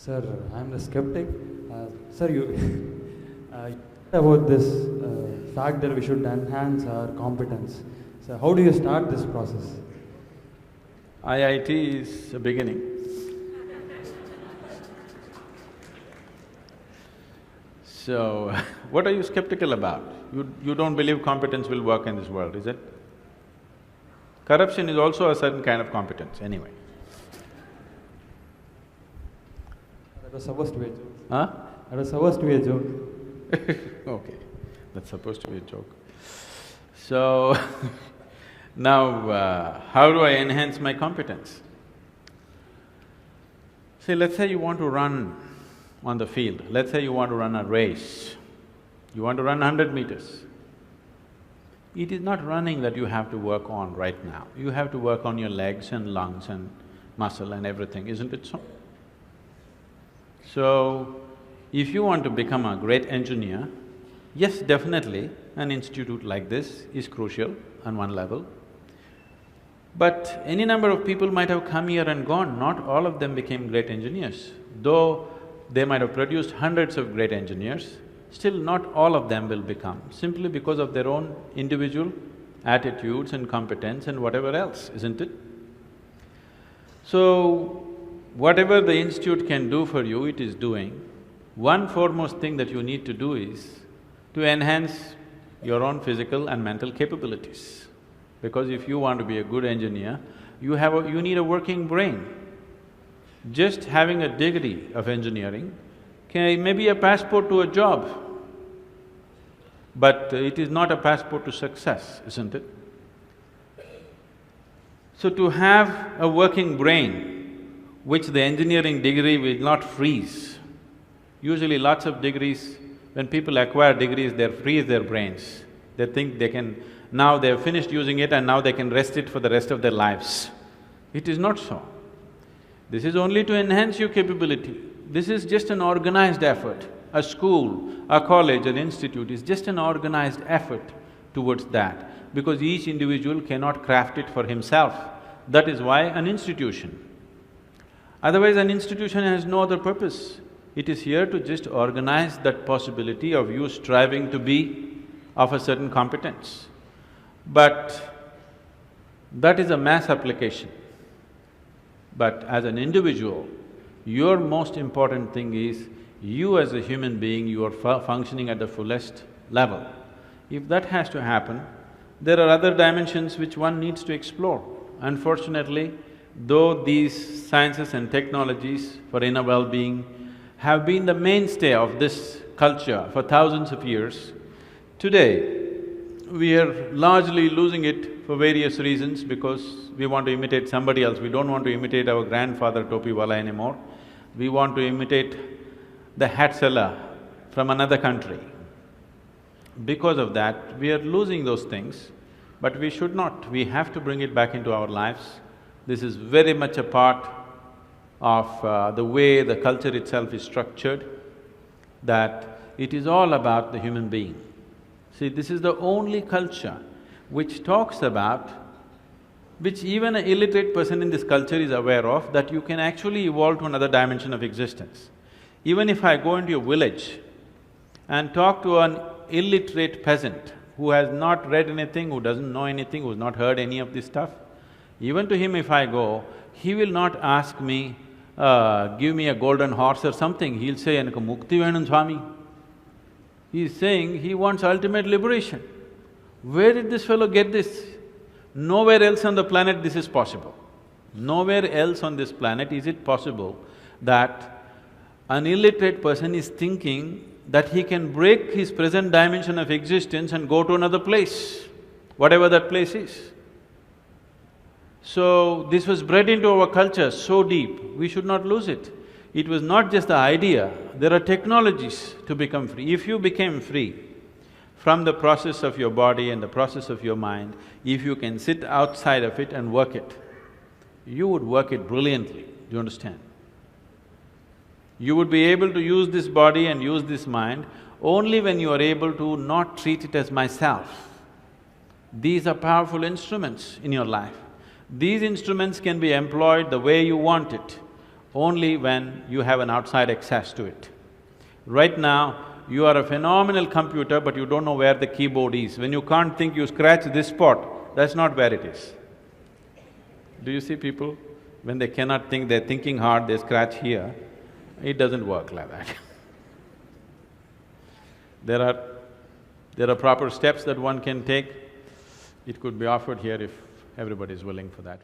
Sir, I'm the skeptic. Sir, you about this fact that we should enhance our competence. So, how do you start this process? IIT is a beginning. So, what are you skeptical about? You don't believe competence will work in this world, is it? Corruption is also a certain kind of competence anyway. That was supposed to be a joke. Huh? That was supposed to be a joke. Okay, that's supposed to be a joke. So, now how do I enhance my competence? See, let's say you want to run on the field, let's say you want to run a race, you want to run 100 meters. It is not running that you have to work on right now, you have to work on your legs and lungs and muscle and everything, isn't it so? So, if you want to become a great engineer, yes, definitely an institute like this is crucial on one level. But any number of people might have come here and gone, not all of them became great engineers. Though they might have produced hundreds of great engineers, still not all of them will become, simply because of their own individual attitudes and competence and whatever else, isn't it? So, whatever the institute can do for you, it is doing. One foremost thing that you need to do is to enhance your own physical and mental capabilities. Because if you want to be a good engineer, you need a working brain. Just having a degree of engineering may be a passport to a job, but it is not a passport to success, isn't it? So to have a working brain, which the engineering degree will not freeze. Usually lots of degrees, when people acquire degrees, they freeze their brains. They think they can… now they have finished using it and now they can rest it for the rest of their lives. It is not so. This is only to enhance your capability. This is just an organized effort. A school, a college, an institute is just an organized effort towards that, because each individual cannot craft it for himself. That is why an institution. Otherwise, an institution has no other purpose. It is here to just organize that possibility of you striving to be of a certain competence. But that is a mass application. But as an individual, your most important thing is you as a human being, you are functioning at the fullest level. If that has to happen, there are other dimensions which one needs to explore. Unfortunately, though these sciences and technologies for inner well-being have been the mainstay of this culture for thousands of years, today we are largely losing it for various reasons, because we want to imitate somebody else. We don't want to imitate our grandfather Topiwala anymore. We want to imitate the hat seller from another country. Because of that, we are losing those things, but we should not. We have to bring it back into our lives. This is very much a part of the way the culture itself is structured, that it is all about the human being. See, this is the only culture which talks about, which even an illiterate person in this culture is aware of, that you can actually evolve to another dimension of existence. Even if I go into a village and talk to an illiterate peasant who has not read anything, who doesn't know anything, who's not heard any of this stuff, even to him if I go, he will not ask me, give me a golden horse or something, he'll say, "Enakku mukti venum Swami." He is saying he wants ultimate liberation. Where did this fellow get this? Nowhere else on the planet this is possible. Nowhere else on this planet is it possible that an illiterate person is thinking that he can break his present dimension of existence and go to another place, whatever that place is. So, this was bred into our culture so deep, we should not lose it. It was not just the idea, there are technologies to become free. If you became free from the process of your body and the process of your mind, if you can sit outside of it and work it, you would work it brilliantly, do you understand? You would be able to use this body and use this mind only when you are able to not treat it as myself. These are powerful instruments in your life. These instruments can be employed the way you want it. only when you have an outside access to it. Right now, you are a phenomenal computer, but you don't know where the keyboard is. When you can't think, you scratch this spot, that's not where it is. Do you see people, when they cannot think, they're thinking hard, they scratch here? It doesn't work like that. There are proper steps that one can take. It could be offered here if everybody is willing for that.